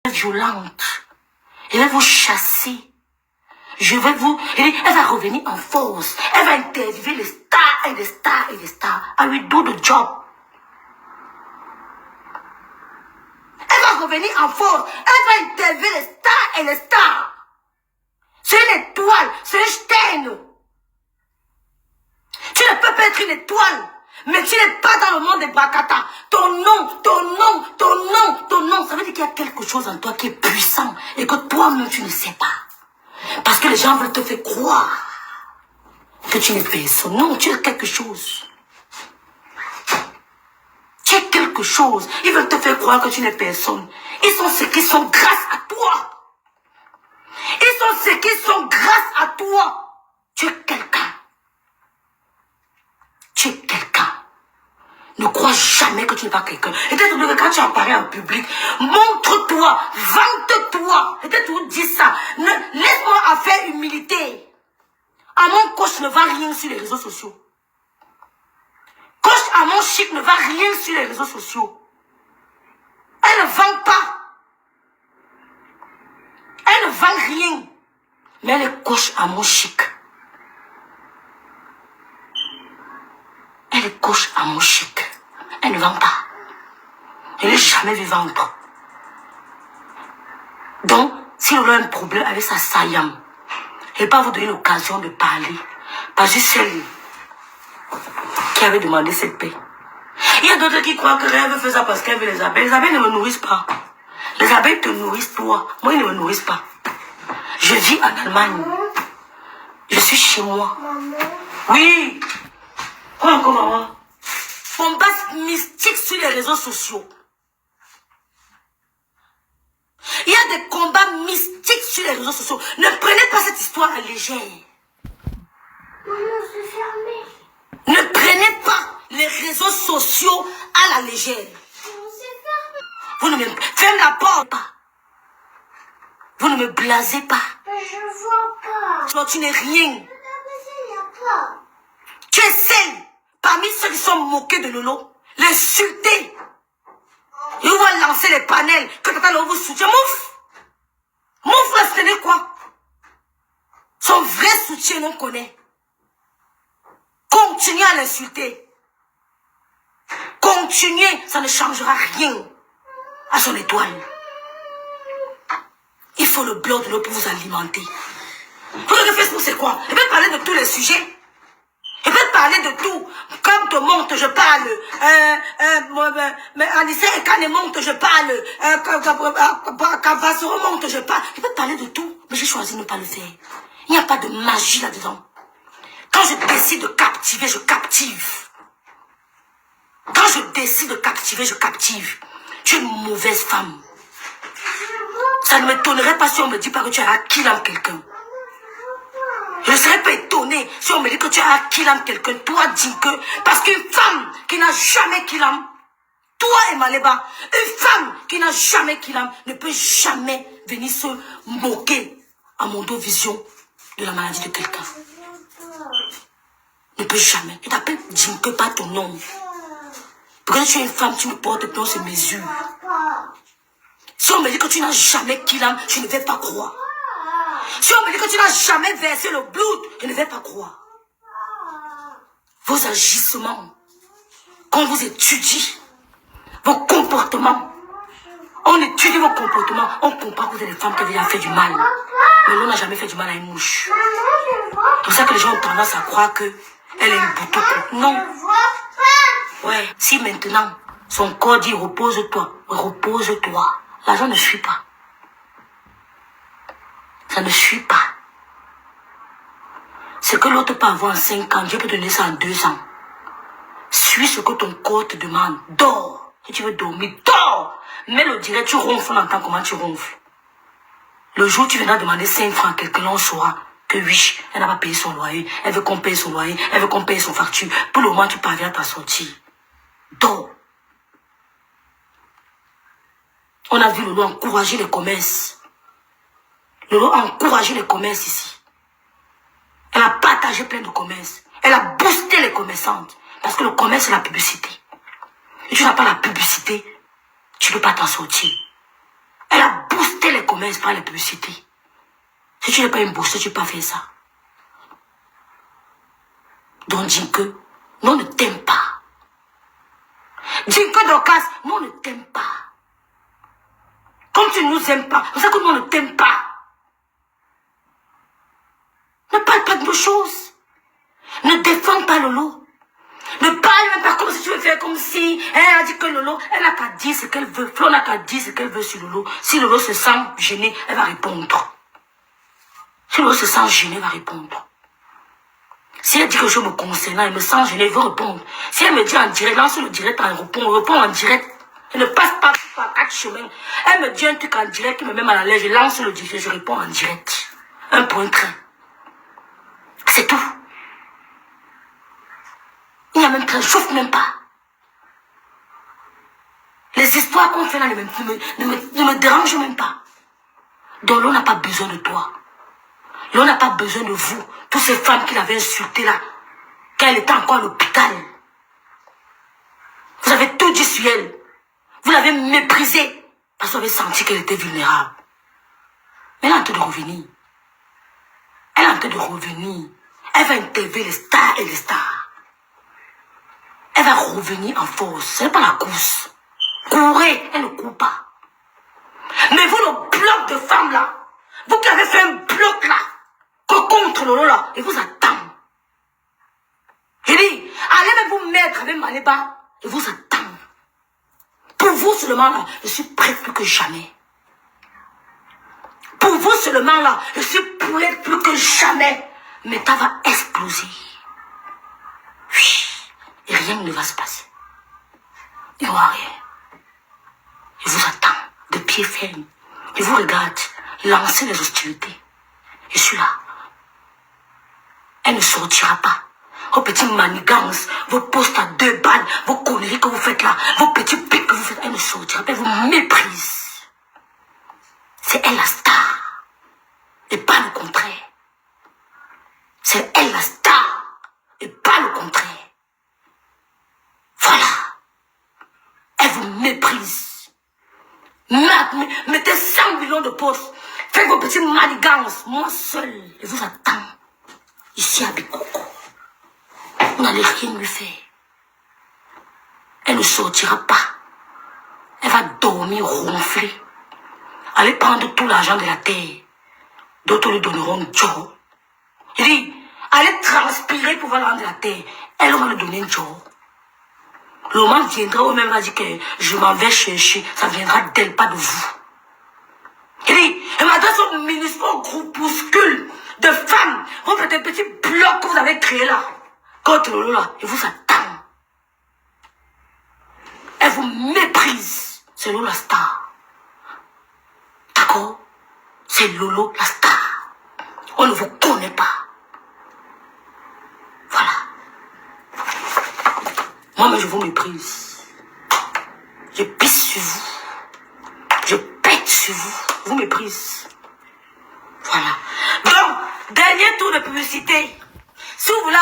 violente. Je vais vous chasser. Je vais vous... Elle va revenir en force. Elle va interviewer les stars et les stars et les stars. I will do the job. Elle va revenir en force. Elle va interviewer les stars et les stars. C'est une étoile. C'est un stern. Tu ne peux pas être une étoile. Mais tu n'es pas dans le monde des Brakata. Ton nom, ça veut dire qu'il y a quelque chose en toi qui est puissant et que toi-même tu ne sais pas. Parce que les gens veulent te faire croire que tu n'es personne. Non, tu es quelque chose. Tu es quelque chose. Ils veulent te faire croire que tu n'es personne. Ils sont ceux qui sont grâce à toi. Ils sont ceux qui sont grâce à toi. Tu es quelqu'un. Tu es quelqu'un. Ne crois jamais que tu n'es pas quelqu'un. Et peut-être que quand tu apparais en public, montre-toi, vante-toi. Et peut-être vous dites ça. Laisse-moi faire humilité. À mon coach ne va rien sur les réseaux sociaux. Coach à mon chic ne va rien sur les réseaux sociaux. Elle ne vend pas. Elle ne vend rien. Mais elle est coach à mon chic. Elle est coach à mon chic. Elle ne vend pas. Elle n'est jamais vu vendre. Donc, si on a un problème avec sa Sayam, elle ne va pas vous donner l'occasion de parler. Parce que c'est celle qui avait demandé cette paix. Il y a d'autres qui croient que elle veut faire ça parce qu'elle veut les abeilles. Les abeilles ne me nourrissent pas. Les abeilles te nourrissent toi. Moi, ils ne me nourrissent pas. Je vis en Allemagne. Je suis chez moi. Oui. Quoi encore, maman? Bombasses mystiques sur les réseaux sociaux. Il y a des combats mystiques sur les réseaux sociaux. Ne prenez pas cette histoire à légère. Ne prenez pas les réseaux sociaux à la légère. Vous ne me... Ferme la porte. Vous ne me blasez pas. Je vois pas. Toi, tu n'es rien. Tu es celle parmi ceux qui sont moqués de Lolo. L'insulter. Il va lancer les panels. Que t'entends Lolo vous soutient. Mouf. Mouf va se tenir quoi? Son vrai soutien, on connaît. Continuez à l'insulter. Continuez, ça ne changera rien à son étoile. Il faut le blog de l'eau pour vous alimenter. Vous regardez Facebook, c'est quoi? Il peut parler de tous les sujets. Il peut parler de tout. Comme te monte, je parle. Anissa et Kane monte, je parle. Kavasoro monte, je parle. Il peut parler de tout. Mais j'ai choisi de ne pas le faire. Il n'y a pas de magie là-dedans. Quand je décide de captiver, je captive. Quand je décide de captiver, je captive. Tu es une mauvaise femme. Ça ne m'étonnerait pas si on me dit pas que tu as acquis l'âme quelqu'un. Je ne serais pas étonné si on me dit que tu as acquis l'âme quelqu'un. Toi, dis que... Parce qu'une femme qui n'a jamais acquis l'âme, toi et Maleba, une femme qui n'a jamais acquis l'âme ne peut jamais venir se moquer à mon dos vision de la maladie de quelqu'un. Ne peut jamais. Tu t'appelles Jinke, pas ton nom. Parce que tu es une femme, tu me portes dans ces mesures. Si on me dit que tu n'as jamais acquis l'âme, je ne vais pas croire. Si on me dit que tu n'as jamais versé le blood, je ne vais pas croire. Vos agissements, quand vous étudiez vos comportements, on étudie vos comportements, on comprend que vous êtes des femmes qui ont déjà fait du mal. Mais l'on n'a jamais fait du mal à une mouche. C'est pour ça que les gens ont tendance à croire qu'elle est une bouton. Non. Ouais, si maintenant, son corps dit repose-toi, repose-toi, l'argent ne suit pas. Ça ne suit pas. Ce que l'autre peut avoir en 5 ans, Dieu peut te donner ça en 2 ans. Suis ce que ton corps te demande. Dors. Si tu veux dormir, dors. Mais le direct, tu ronfles, on entend comment tu ronfles. Le jour où tu viendras demander 5 francs à quelqu'un, on saura que oui, elle n'a pas payé son loyer. Elle veut qu'on paye son loyer. Elle veut qu'on paye son facture. Pour le moment, tu parviens à t'en sortir. Dors. On a vu Lolo encourager les commerces. Lolo a encouragé les commerces ici. Elle a partagé plein de commerces. Elle a boosté les commerçantes. Parce que le commerce, c'est la publicité. Et tu n'as pas la publicité, tu ne peux pas t'en sortir. Elle a boosté mauvaise par la publicité. Si tu n'es pas une bourse, tu ne peux pas faire ça. Donc dis que, nous on ne t'aime pas. Dis que Dorcas, nous on ne t'aime pas. Comme tu ne nous aimes pas, c'est ça que nous on ne t'aime pas. Ne parle pas de nos choses. Ne défends pas Lolo. Ne parle même pas comme si tu veux faire comme si elle a dit que Lolo, elle n'a qu'à dire ce qu'elle veut. Flo n'a qu'à dire ce qu'elle veut sur Lolo. Si Lolo se sent gêné, elle va répondre. Si Lolo se sent gêné, elle va répondre. Si elle dit que je me concerne, elle me sent gêné, elle veut répondre. Si elle me dit en direct, lance le direct, elle répond en direct. Elle ne passe pas par 4 chemins. Elle me dit un truc en direct qui me met mal à l'aise, je lance le direct, je réponds en direct. Un point train. C'est tout. Il n'y a même pas, je chauffe même pas. Les histoires qu'on fait là ne me dérangent même pas. Donc l'on n'a pas besoin de toi. L'on n'a pas besoin de vous. Toutes ces femmes qui l'avaient insultée là, quand elle était encore à l'hôpital. Vous avez tout dit sur elle. Vous l'avez méprisée parce que vous avez senti qu'elle était vulnérable. Mais elle est en train de revenir. Elle est en train de revenir. Elle va interviewer les stars et les stars. Elle va revenir en force. Ce n'est pas la course. Courez, elle ne court pas. Mais vous, le bloc de femmes là, vous qui avez fait un bloc là, contre Lolo là, et vous attend. Je dis, allez même vous mettre avec Maléba, et vous attend. Pour vous seulement là, je suis prête plus que jamais. Pour vous seulement là, je suis prête plus que jamais. Mais ça va exploser. Oui. Et rien ne va se passer. Il n'y aura rien. Je vous attends de pied ferme. Je vous regarde lancer les hostilités. Je suis là. Elle ne sortira pas. Vos petits manigances, vos postes à 2 balles, vos conneries que vous faites là, vos petits pics que vous faites, elle ne sortira pas. Elle vous méprise. C'est elle la star. Et pas le contraire. C'est elle la star. Et pas le contraire. Voilà. Elle vous méprise. Mettez 100 millions de postes. Faites vos petits manigances. Moi seul, je vous attends. Ici à Bikoko. Vous n'allez rien lui faire. Elle ne sortira pas. Elle va dormir ronfler. Allez prendre tout l'argent de la terre. D'autres lui donneront job. Il dit, allez transpirer pour voir l'argent de la terre. Elle va lui donner un job. Le moment viendra où même va dire que je m'en vais chercher. Ça viendra d'elle, pas de vous. Il dit, elle m'adresse au ministre, au groupuscule de femmes. Vous faites un petit bloc que vous avez créé là. Contre Lolo là, il vous attend. Elle vous méprise. C'est Lolo la star. D'accord? C'est Lolo la star. On ne vous connaît pas. Voilà. Moi, je vous méprise. Je pisse sur vous. Je pète sur vous. Je vous méprise. Voilà. Donc, dernier tour de publicité. Si vous voulez...